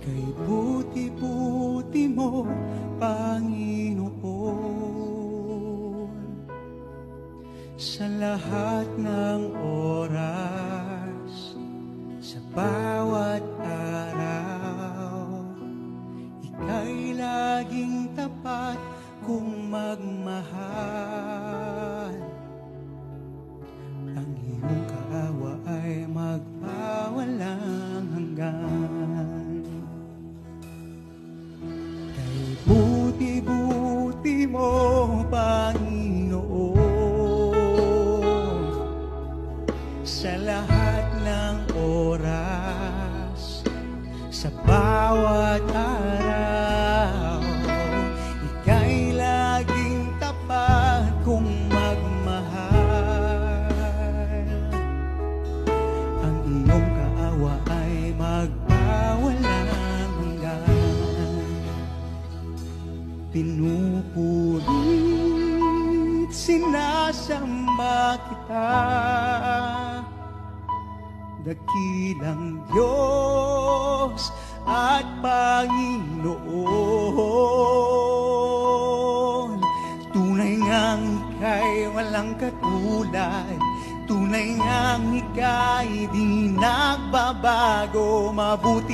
Kay buti-buti mo, Panginoon, sa lahat ng oras, sa bawat araw, ika'y laging tapat kung magmahal. Ang iyong kaawa ay magpawalang hanggan. Kay buti-buti mo, Panginoon, sa lahat ng oras, sa bawat araw, ika'y laging tapat kung magmahal. Ang iyong kaawa ay magpawalang hanggan. Pinupulit, sinasamba kita, dakilang Diyos at Panginoon. Tunay ngang ika'y walang katulad, tunay ngang ika'y di nagbabago. Mabuti